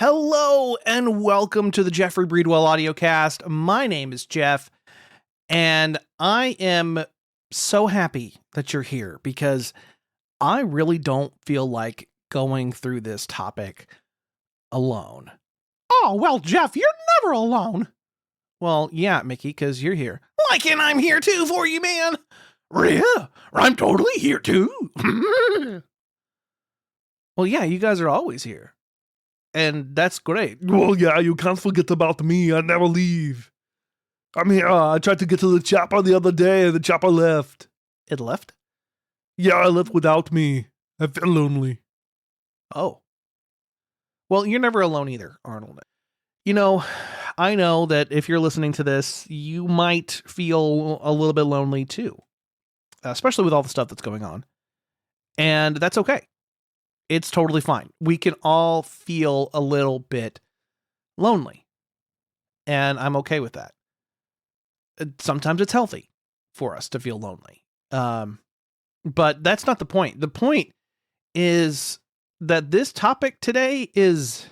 Hello and welcome to the Jeffrey Breedwell audiocast. My name is Jeff, and I am so happy that you're here because I really don't feel like going through this topic alone. Oh, well, Jeff, you're never alone. Well, yeah, Mickey, because you're here. Like, and I'm here too for you, man. Yeah, I'm totally here too. Well, yeah, you guys are always here. And that's great. Well, yeah, you can't forget about me. I never leave. I'm here. I tried to get to the chopper the other day, and the chopper left. It left? Yeah, it left without me. I feel lonely. Oh. Well, you're never alone either, Arnold. You know, I know that if you're listening to this, you might feel a little bit lonely too, especially with all the stuff that's going on. And that's okay. It's totally fine. We can all feel a little bit lonely. And I'm okay with that. Sometimes it's healthy for us to feel lonely. But that's not the point. The point is that this topic today is,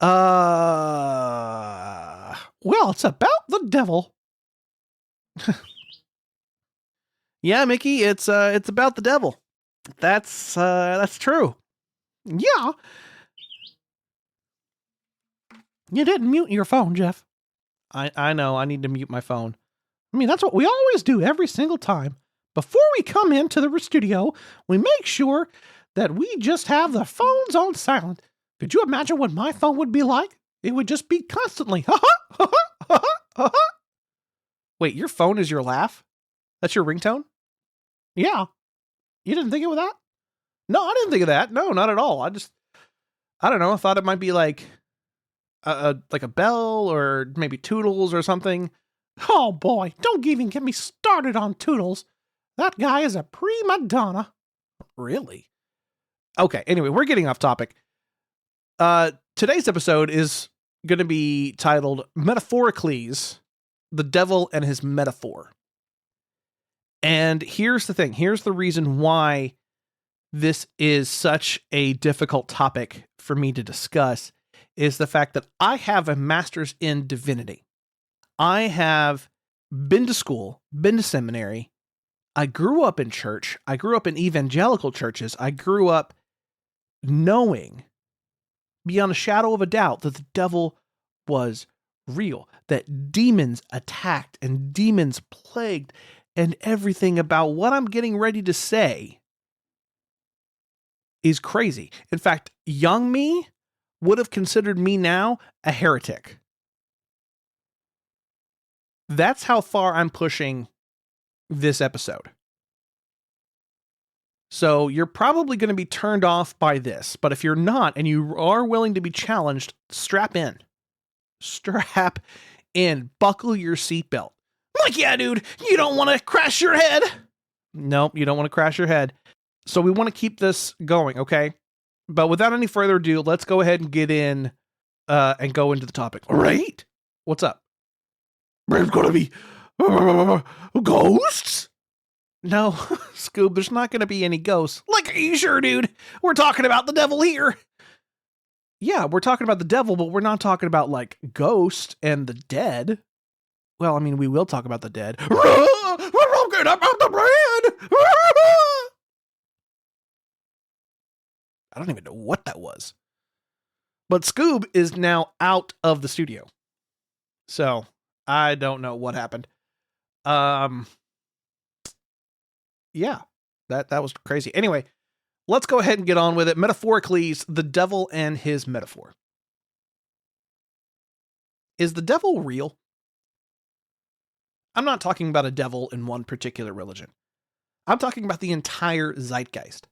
well, it's about the devil. Yeah, Mickey, it's about the devil. That's true. Yeah. You didn't mute your phone, Jeff. I know. I need to mute my phone. I mean, that's what we always do every single time. Before we come into the studio, we make sure that we just have the phones on silent. Could you imagine what my phone would be like? It would just be constantly, Wait, your phone is your laugh? That's your ringtone? Yeah. You didn't think of that? No, I didn't think of that. No, not at all. I don't know. I thought it might be like a bell or maybe Toodles or something. Oh boy, don't even get me started on Toodles. That guy is a prima donna. Really? Okay, anyway, we're getting off topic. Today's episode is going to be titled Metaphoricles, the Devil and His Metaphor. And here's the thing. Here's the reason why this is such a difficult topic for me to discuss is the fact that I have a master's in divinity. I have been to school, been to seminary. I grew up in church. I grew up in evangelical churches. I grew up knowing beyond a shadow of a doubt that the devil was real, that demons attacked and demons plagued, and everything about what I'm getting ready to say is crazy. In fact, young me would have considered me now a heretic. That's how far I'm pushing this episode. So you're probably going to be turned off by this, but if you're not and you are willing to be challenged, strap in. Strap in. Buckle your seatbelt. Like, yeah, dude, you don't want to crash your head. Nope, you don't want to crash your head. So we want to keep this going, okay? But without any further ado, let's go ahead and get in and go into the topic. All right. What's up? There's going to be ghosts? No, Scoob, there's not going to be any ghosts. Like, are you sure, dude? We're talking about the devil here. Yeah, we're talking about the devil, but we're not talking about, like, ghosts and the dead. Well, I mean, we will talk about the dead. We're talking about the bread. I don't even know what that was. But Scoob is now out of the studio. So, I don't know what happened. Yeah, that was crazy. Anyway, let's go ahead and get on with it. Metaphoricles, the devil and his metaphor. Is the devil real? I'm not talking about a devil in one particular religion. I'm talking about the entire zeitgeist.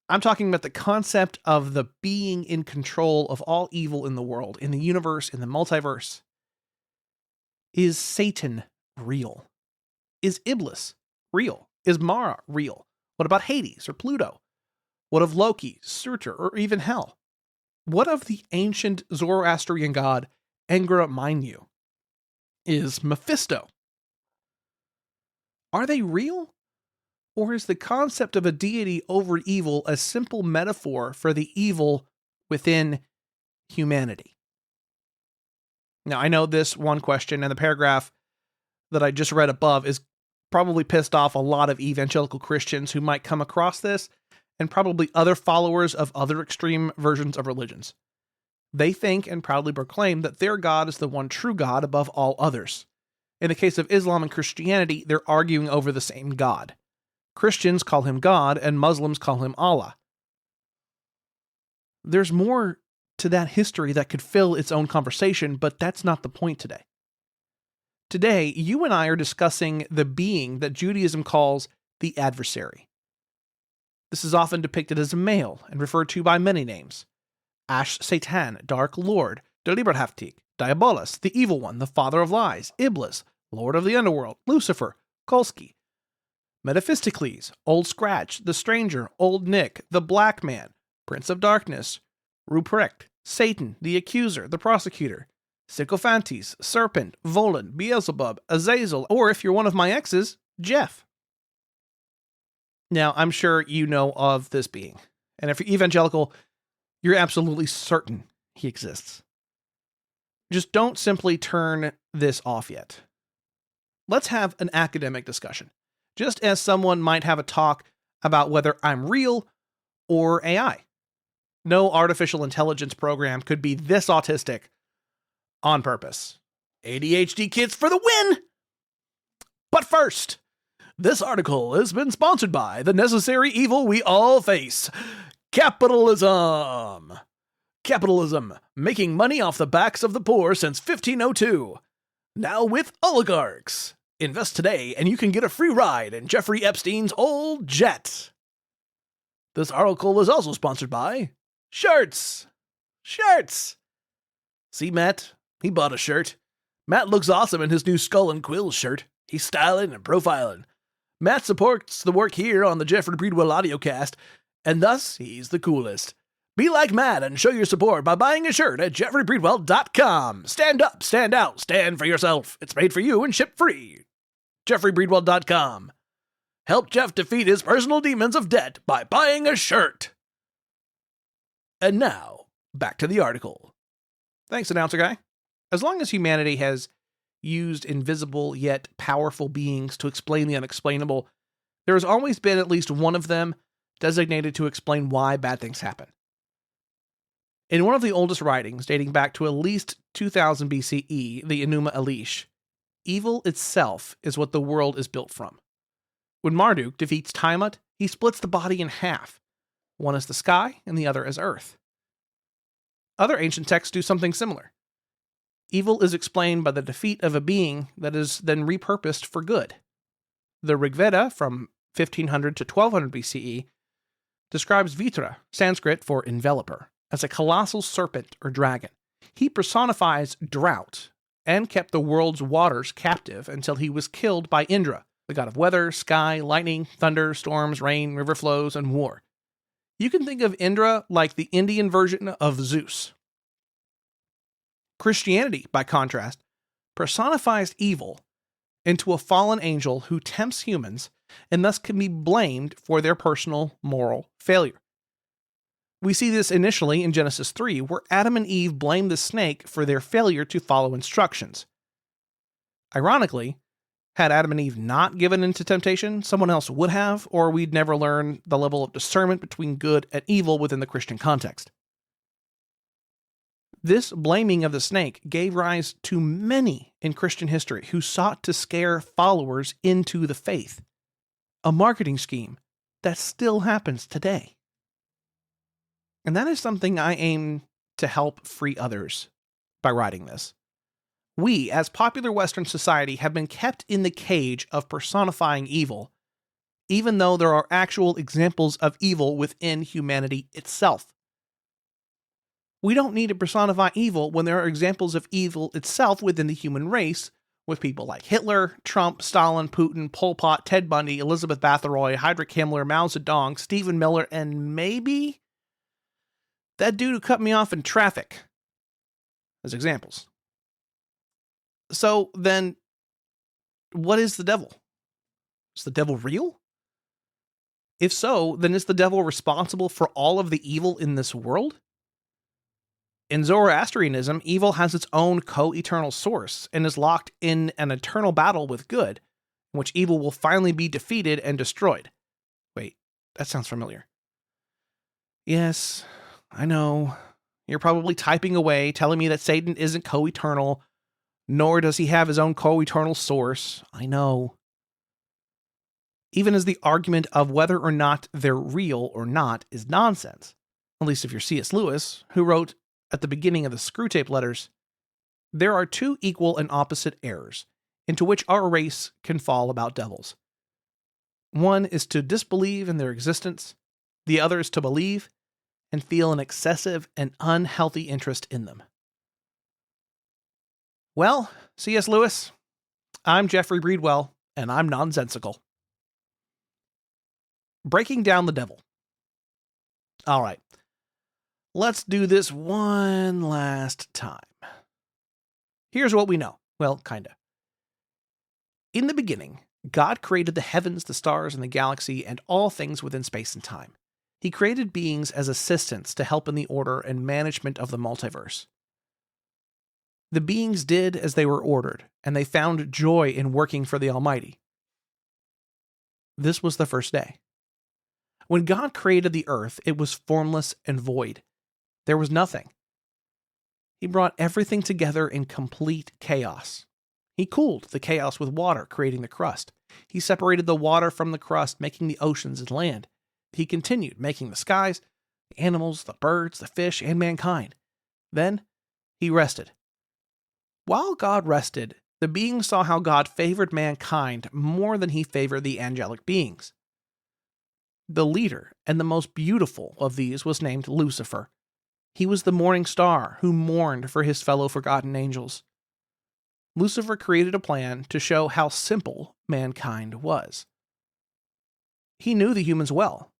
I'm talking about the concept of the being in control of all evil in the world, in the universe, in the multiverse. Is Satan real? Is Iblis real? Is Mara real? What about Hades or Pluto? What of Loki, Surtur, or even hell? What of the ancient Zoroastrian god Engra Mainyu? Is Mephisto? Are they real? Or is the concept of a deity over evil a simple metaphor for the evil within humanity. Now, I know this one question and the paragraph that I just read above is probably pissed off a lot of evangelical Christians who might come across this, and probably other followers of other extreme versions of religions. They think and proudly proclaim that their God is the one true God above all others. In the case of Islam and Christianity, they're arguing over the same God. Christians call him God, and Muslims call him Allah. There's more to that history that could fill its own conversation, but that's not the point today. Today, you and I are discussing the being that Judaism calls the adversary. This is often depicted as a male and referred to by many names. Ash Satan, Dark Lord, Der Lieberhaftig, Diabolus, the Evil One, the Father of Lies, Iblis, Lord of the Underworld, Lucifer, Kolsky, Metaphoricles, Old Scratch, the Stranger, Old Nick, the Black Man, Prince of Darkness, Ruprecht, Satan, the Accuser, the Prosecutor, Sycophantes, Serpent, Volan, Beelzebub, Azazel, or if you're one of my exes, Jeff. Now, I'm sure you know of this being, and if you're evangelical, you're absolutely certain he exists. Just don't simply turn this off yet. Let's have an academic discussion, just as someone might have a talk about whether I'm real or AI. No artificial intelligence program could be this autistic on purpose. ADHD kids for the win! But first, this article has been sponsored by the necessary evil we all face, capitalism. Capitalism, making money off the backs of the poor since 1502. Now with oligarchs. Invest today and you can get a free ride in Jeffrey Epstein's old jet. This article is also sponsored by shirts. Shirts. See Matt? He bought a shirt. Matt looks awesome in his new Skull and Quills shirt. He's styling and profiling. Matt supports the work here on the Jeffrey Breedwell audiocast, and thus he's the coolest. Be like Matt and show your support by buying a shirt at jeffreybreedwell.com. Stand up, stand out, stand for yourself. It's made for you and shipped free. jeffreybreedwell.com. Help Jeff defeat his personal demons of debt by buying a shirt. And now, back to the article. Thanks, announcer guy. As long as humanity has used invisible yet powerful beings to explain the unexplainable, there has always been at least one of them designated to explain why bad things happen. In one of the oldest writings, dating back to at least 2000 BCE, the Enuma Elish, evil itself is what the world is built from. When Marduk defeats Tiamat, he splits the body in half. One is the sky, and the other is earth. Other ancient texts do something similar. Evil is explained by the defeat of a being that is then repurposed for good. The Rig Veda, from 1500 to 1200 BCE, describes Vitra, Sanskrit for enveloper, as a colossal serpent or dragon. He personifies drought and kept the world's waters captive until he was killed by Indra, the god of weather, sky, lightning, thunder, storms, rain, river flows, and war. You can think of Indra like the Indian version of Zeus. Christianity, by contrast, personifies evil into a fallen angel who tempts humans and thus can be blamed for their personal moral failure. We see this initially in Genesis 3, where Adam and Eve blame the snake for their failure to follow instructions. Ironically, had Adam and Eve not given into temptation, someone else would have, or we'd never learn the level of discernment between good and evil within the Christian context. This blaming of the snake gave rise to many in Christian history who sought to scare followers into the faith, a marketing scheme that still happens today. And that is something I aim to help free others by writing this. We, as popular Western society, have been kept in the cage of personifying evil, even though there are actual examples of evil within humanity itself. We don't need to personify evil when there are examples of evil itself within the human race, with people like Hitler, Trump, Stalin, Putin, Pol Pot, Ted Bundy, Elizabeth Bathory, Heinrich Himmler, Mao Zedong, Stephen Miller, and maybe that dude who cut me off in traffic as examples. So then, what is the devil? Is the devil real? If so, then is the devil responsible for all of the evil in this world? In Zoroastrianism, evil has its own co-eternal source and is locked in an eternal battle with good, in which evil will finally be defeated and destroyed. Wait, that sounds familiar. Yes, I know. You're probably typing away, telling me that Satan isn't co-eternal, nor does he have his own co-eternal source. I know. Even as the argument of whether or not they're real or not is nonsense, at least if you're C.S. Lewis, who wrote at the beginning of the Screwtape Letters, there are two equal and opposite errors into which our race can fall about devils. One is to disbelieve in their existence, the other is to believe and feel an excessive and unhealthy interest in them. Well, C.S. Lewis, I'm Jeffrey Breedwell, and I'm nonsensical. Breaking down the devil. All right, let's do this one last time. Here's what we know. Well, kinda. In the beginning, God created the heavens, the stars, and the galaxy, and all things within space and time. He created beings as assistants to help in the order and management of the multiverse. The beings did as they were ordered, and they found joy in working for the Almighty. This was the first day. When God created the earth, it was formless and void. There was nothing. He brought everything together in complete chaos. He cooled the chaos with water, creating the crust. He separated the water from the crust, making the oceans and land. He continued making the skies, the animals, the birds, the fish, and mankind. Then he rested. While God rested, the beings saw how God favored mankind more than he favored the angelic beings. The leader and the most beautiful of these was named Lucifer. He was the morning star who mourned for his fellow forgotten angels. Lucifer created a plan to show how simple mankind was. He knew the humans well.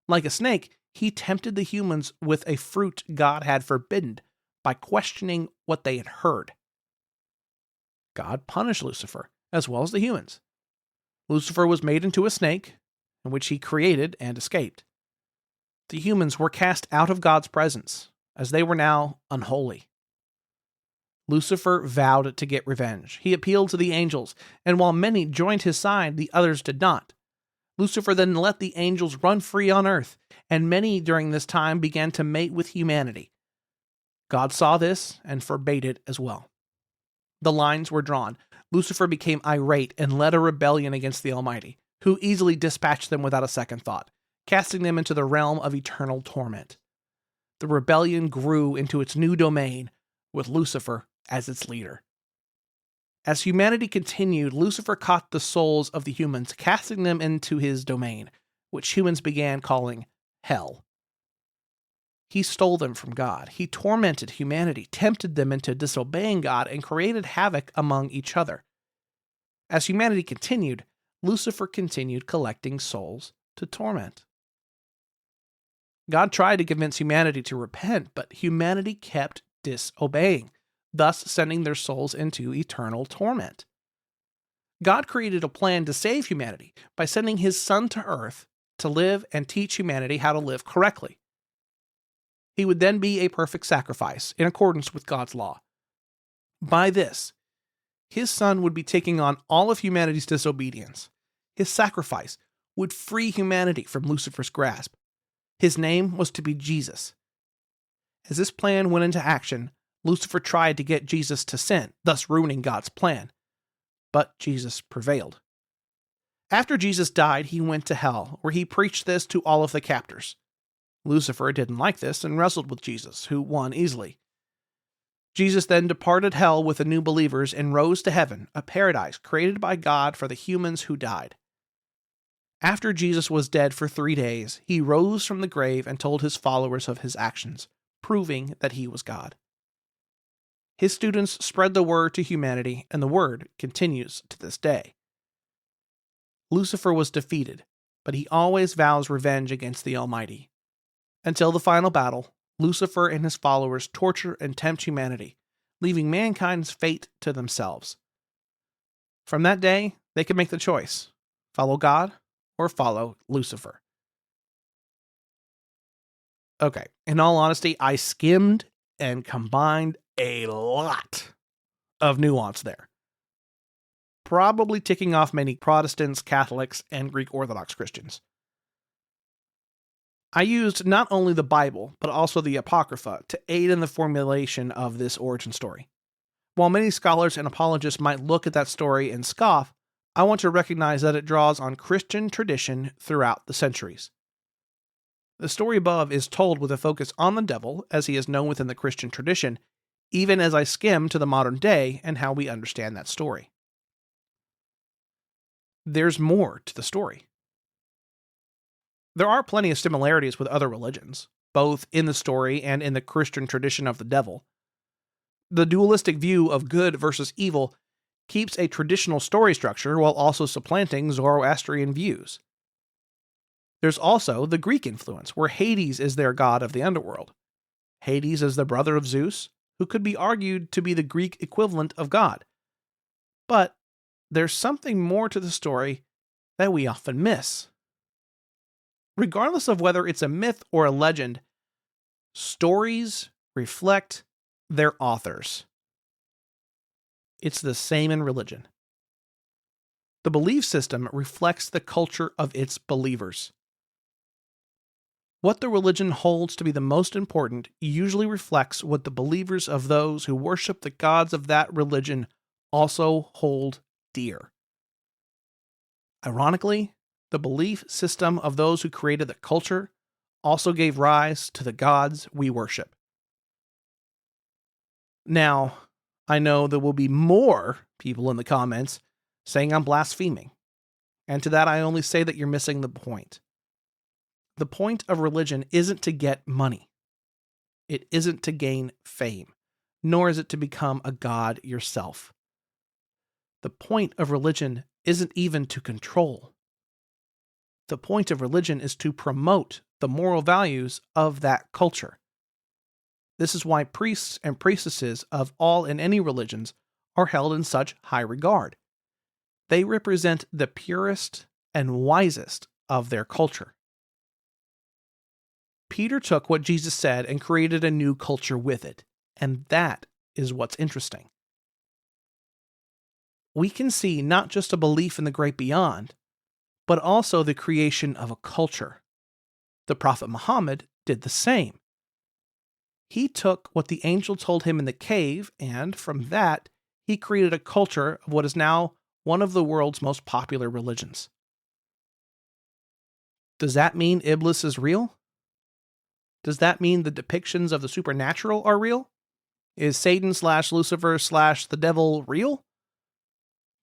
Like a snake, he tempted the humans with a fruit God had forbidden by questioning what they had heard. God punished Lucifer, as well as the humans. Lucifer was made into a snake, in which he created and escaped. The humans were cast out of God's presence, as they were now unholy. Lucifer vowed to get revenge. He appealed to the angels, and while many joined his side, the others did not. Lucifer then let the angels run free on earth, and many during this time began to mate with humanity. God saw this and forbade it as well. The lines were drawn. Lucifer became irate and led a rebellion against the Almighty, who easily dispatched them without a second thought, casting them into the realm of eternal torment. The rebellion grew into its new domain, with Lucifer as its leader. As humanity continued, Lucifer caught the souls of the humans, casting them into his domain, which humans began calling hell. He stole them from God. He tormented humanity, tempted them into disobeying God, and created havoc among each other. As humanity continued, Lucifer continued collecting souls to torment. God tried to convince humanity to repent, but humanity kept disobeying, thus sending their souls into eternal torment. God created a plan to save humanity by sending his Son to earth to live and teach humanity how to live correctly. He would then be a perfect sacrifice in accordance with God's law. By this, his Son would be taking on all of humanity's disobedience. His sacrifice would free humanity from Lucifer's grasp. His name was to be Jesus. As this plan went into action, Lucifer tried to get Jesus to sin, thus ruining God's plan. But Jesus prevailed. After Jesus died, he went to hell, where he preached this to all of the captors. Lucifer didn't like this and wrestled with Jesus, who won easily. Jesus then departed hell with the new believers and rose to heaven, a paradise created by God for the humans who died. After Jesus was dead for 3 days, he rose from the grave and told his followers of his actions, proving that he was God. His students spread the word to humanity, and the word continues to this day. Lucifer was defeated, but he always vows revenge against the Almighty. Until the final battle, Lucifer and his followers torture and tempt humanity, leaving mankind's fate to themselves. From that day, they could make the choice: follow God or follow Lucifer. Okay, in all honesty, I skimmed and combined a lot of nuance there, probably ticking off many Protestants, Catholics, and Greek Orthodox Christians. I used not only the Bible, but also the Apocrypha to aid in the formulation of this origin story. While many scholars and apologists might look at that story and scoff, I want to recognize that it draws on Christian tradition throughout the centuries. The story above is told with a focus on the devil, as he is known within the Christian tradition, even as I skim to the modern day and how we understand that story. There's more to the story. There are plenty of similarities with other religions, both in the story and in the Christian tradition of the devil. The dualistic view of good versus evil keeps a traditional story structure while also supplanting Zoroastrian views. There's also the Greek influence, where Hades is their god of the underworld. Hades is the brother of Zeus, who could be argued to be the Greek equivalent of God. But there's something more to the story that we often miss. Regardless of whether it's a myth or a legend, stories reflect their authors. It's the same in religion. The belief system reflects the culture of its believers. What the religion holds to be the most important usually reflects what the believers of those who worship the gods of that religion also hold dear. Ironically, the belief system of those who created the culture also gave rise to the gods we worship. Now, I know there will be more people in the comments saying I'm blaspheming, and to that I only say that you're missing the point. The point of religion isn't to get money. It isn't to gain fame, nor is it to become a god yourself. The point of religion isn't even to control. The point of religion is to promote the moral values of that culture. This is why priests and priestesses of all and any religions are held in such high regard. They represent the purest and wisest of their culture. Peter took what Jesus said and created a new culture with it, and that is what's interesting. We can see not just a belief in the great beyond, but also the creation of a culture. The Prophet Muhammad did the same. He took what the angel told him in the cave, and from that, he created a culture of what is now one of the world's most popular religions. Does that mean Iblis is real? Does that mean the depictions of the supernatural are real? Is Satan/Lucifer/the devil real?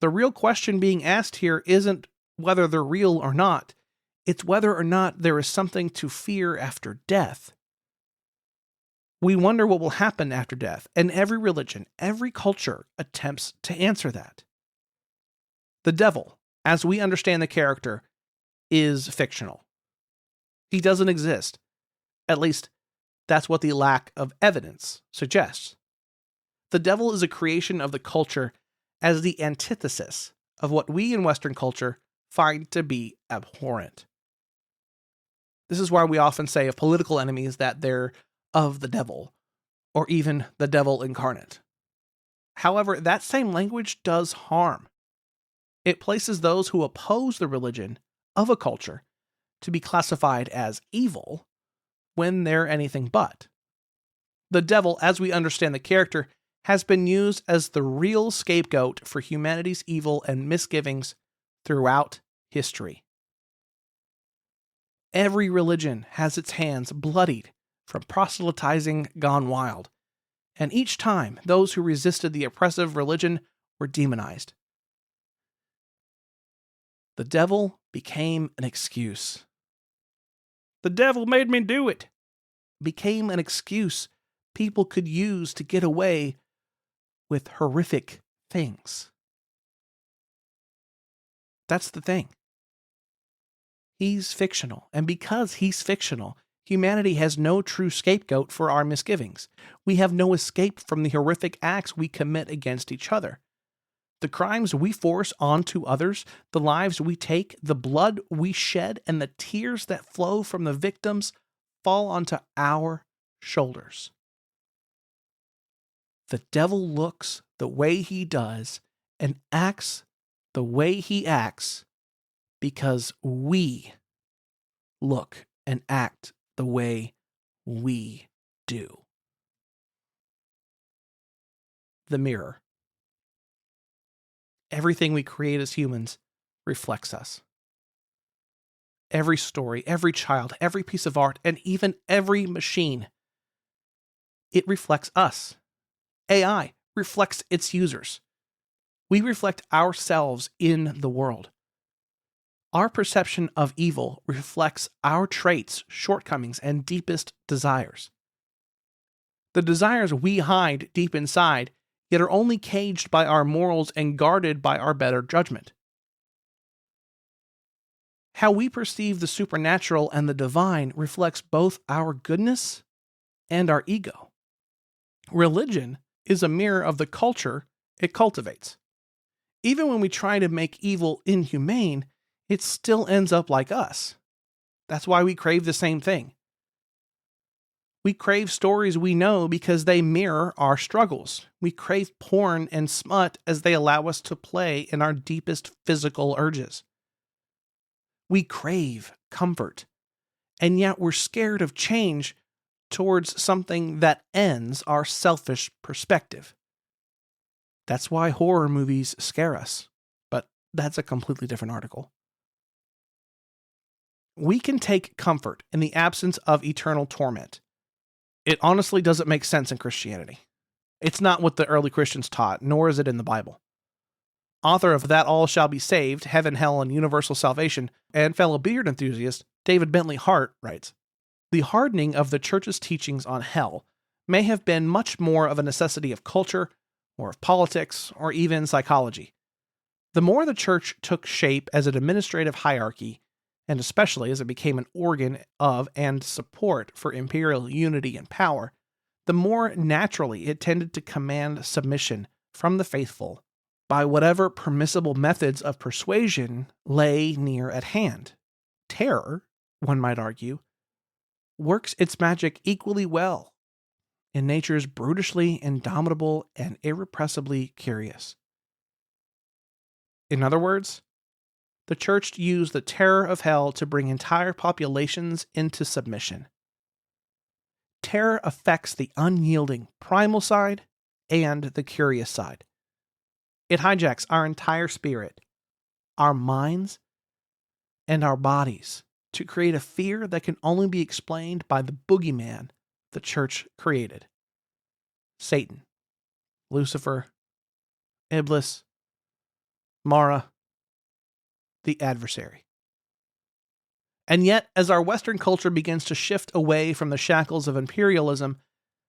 The real question being asked here isn't whether they're real or not. It's whether or not there is something to fear after death. We wonder what will happen after death, and every religion, every culture attempts to answer that. The devil, as we understand the character, is fictional. He doesn't exist. At least, that's what the lack of evidence suggests. The devil is a creation of the culture as the antithesis of what we in Western culture find to be abhorrent. This is why we often say of political enemies that they're of the devil, or even the devil incarnate. However, that same language does harm. It places those who oppose the religion of a culture to be classified as evil when they're anything but. The devil, as we understand the character, has been used as the real scapegoat for humanity's evil and misgivings throughout history. Every religion has its hands bloodied from proselytizing gone wild, and each time those who resisted the oppressive religion were demonized. The devil became an excuse. The devil made me do it. Became an excuse people could use to get away with horrific things. That's the thing. He's fictional, and because he's fictional, humanity has no true scapegoat for our misgivings. We have no escape from the horrific acts we commit against each other. The crimes we force onto others, the lives we take, the blood we shed, and the tears that flow from the victims fall onto our shoulders. The devil looks the way he does and acts the way he acts because we look and act the way we do. The mirror. Everything we create as humans reflects us. Every story, every child, every piece of art, and even every machine, it reflects us. AI reflects its users. We reflect ourselves in the world. Our perception of evil reflects our traits, shortcomings, and deepest desires. The desires we hide deep inside, yet are only caged by our morals and guarded by our better judgment. How we perceive the supernatural and the divine reflects both our goodness and our ego. Religion is a mirror of the culture it cultivates. Even when we try to make evil inhumane, it still ends up like us. That's why we crave the same thing. We crave stories we know because they mirror our struggles. We crave porn and smut as they allow us to play in our deepest physical urges. We crave comfort, and yet we're scared of change towards something that ends our selfish perspective. That's why horror movies scare us, but that's a completely different article. We can take comfort in the absence of eternal torment. It honestly doesn't make sense in Christianity. It's not what the early Christians taught, nor is it in the Bible. Author of That All Shall Be Saved, Heaven, Hell, and Universal Salvation, and fellow beard enthusiast David Bentley Hart writes, "The hardening of the church's teachings on hell may have been much more of a necessity of culture, or of politics, or even psychology. The more the church took shape as an administrative hierarchy, and especially as it became an organ of and support for imperial unity and power, the more naturally it tended to command submission from the faithful by whatever permissible methods of persuasion lay near at hand. Terror, one might argue, works its magic equally well in natures brutishly indomitable and irrepressibly curious. In other words, the church used the terror of hell to bring entire populations into submission. Terror affects the unyielding primal side and the curious side. It hijacks our entire spirit, our minds, and our bodies to create a fear that can only be explained by the boogeyman the church created. Satan, Lucifer, Iblis, Mara, the adversary. And yet, as our Western culture begins to shift away from the shackles of imperialism,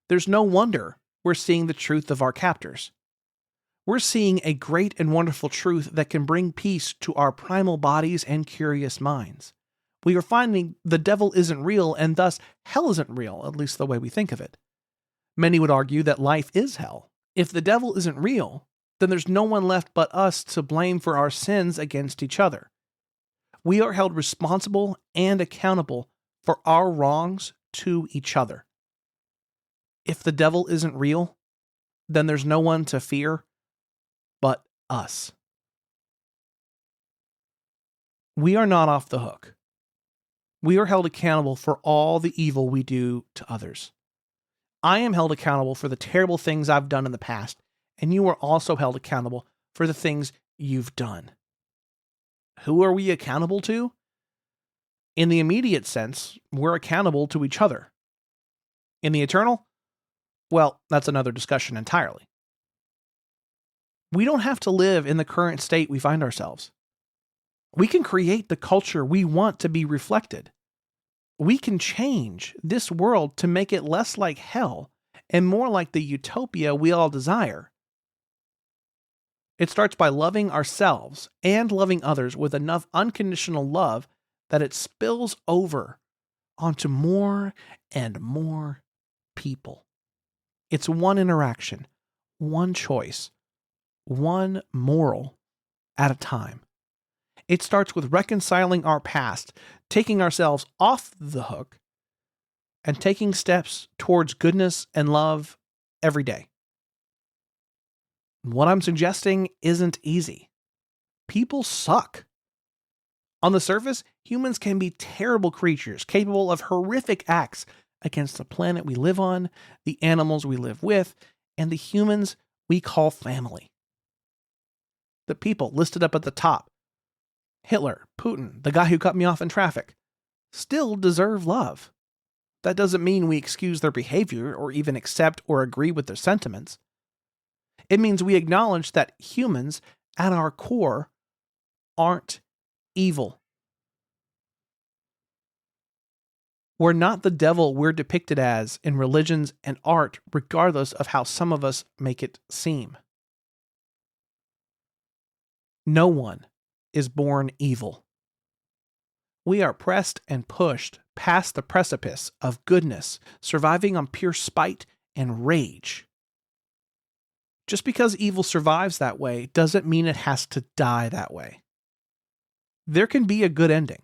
there's no wonder we're seeing the truth of our captors. We're seeing a great and wonderful truth that can bring peace to our primal bodies and curious minds. We are finding the devil isn't real, and thus hell isn't real, at least the way we think of it. Many would argue that life is hell. If the devil isn't real, then there's no one left but us to blame for our sins against each other. We are held responsible and accountable for our wrongs to each other. If the devil isn't real, then there's no one to fear but us. We are not off the hook. We are held accountable for all the evil we do to others. I am held accountable for the terrible things I've done in the past, and you are also held accountable for the things you've done. Who are we accountable to? In the immediate sense, we're accountable to each other. In the eternal? Well, that's another discussion entirely. We don't have to live in the current state we find ourselves. We can create the culture we want to be reflected. We can change this world to make it less like hell and more like the utopia we all desire. It starts by loving ourselves and loving others with enough unconditional love that it spills over onto more and more people. It's one interaction, one choice, one moral at a time. It starts with reconciling our past, taking ourselves off the hook, and taking steps towards goodness and love every day. What I'm suggesting isn't easy. People suck. On the surface, humans can be terrible creatures, capable of horrific acts against the planet we live on, the animals we live with, and the humans we call family. The people listed up at the top, Hitler, Putin, the guy who cut me off in traffic, still deserve love. That doesn't mean we excuse their behavior or even accept or agree with their sentiments. It means we acknowledge that humans, at our core, aren't evil. We're not the devil we're depicted as in religions and art, regardless of how some of us make it seem. No one is born evil. We are pressed and pushed past the precipice of goodness, surviving on pure spite and rage. Just because evil survives that way doesn't mean it has to die that way. There can be a good ending.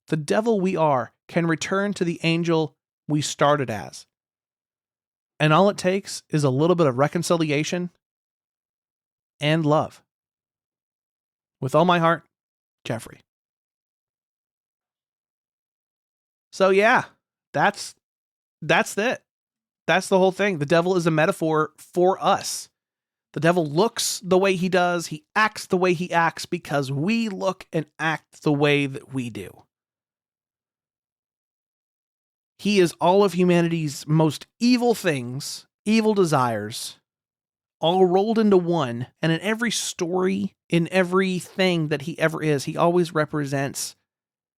The devil we are can return to the angel we started as. And all it takes is a little bit of reconciliation and love. With all my heart, Jeffrey. So yeah, that's it. That's the whole thing. The devil is a metaphor for us. The devil looks the way he does. He acts the way he acts because we look and act the way that we do. He is all of humanity's most evil things, evil desires, all rolled into one. And in every story, in everything that he ever is, he always represents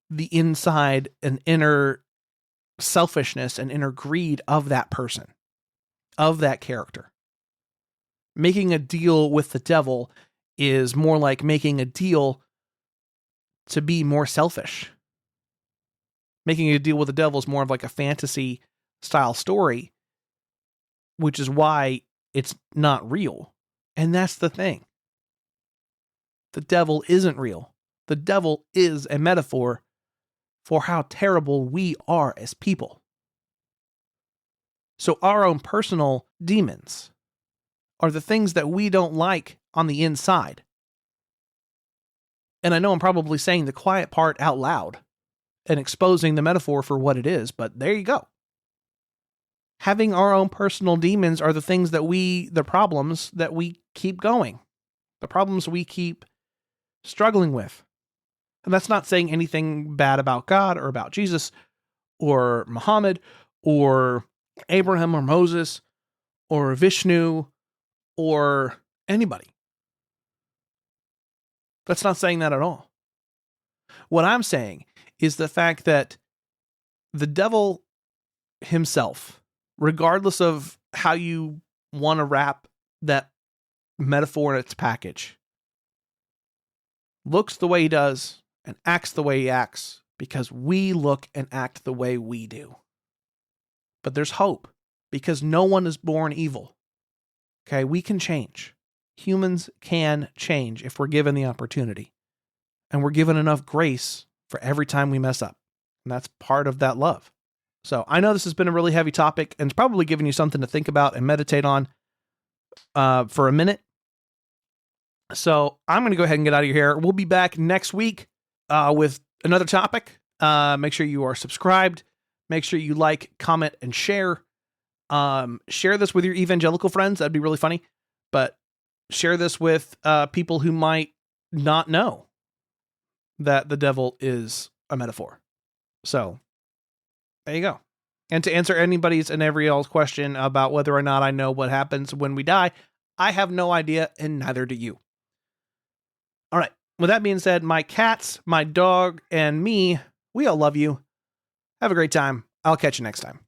the inside and inner selfishness and inner greed of that person, of that character. Making a deal with the devil is more like making a deal to be more selfish. Making a deal with the devil is more of like a fantasy style story, which is why it's not real. And that's the thing. The devil isn't real. The devil is a metaphor for how terrible we are as people. So our own personal demons are the things that we don't like on the inside. And I know I'm probably saying the quiet part out loud and exposing the metaphor for what it is, but there you go. Having our own personal demons are the things that the problems that we keep going, the problems we keep struggling with. And that's not saying anything bad about God or about Jesus or Muhammad or Abraham or Moses or Vishnu or anybody. That's not saying that at all. What I'm saying is the fact that the devil himself, regardless of how you want to wrap that metaphor in its package, looks the way he does and acts the way he acts because we look and act the way we do. But there's hope because no one is born evil. Okay, we can change. Humans can change if we're given the opportunity. And we're given enough grace for every time we mess up. And that's part of that love. So I know this has been a really heavy topic and it's probably given you something to think about and meditate on for a minute. So I'm going to go ahead and get out of your hair. We'll be back next week with another topic. Make sure you are subscribed. Make sure you like, comment, and share. Share this with your evangelical friends. That'd be really funny. But share this with people who might not know that the devil is a metaphor. So there you go. And to answer anybody's and every else question about whether or not I know what happens when we die, I have no idea, and neither do you. All right. With that being said, my cats, my dog, and me, we all love you. Have a great time. I'll catch you next time.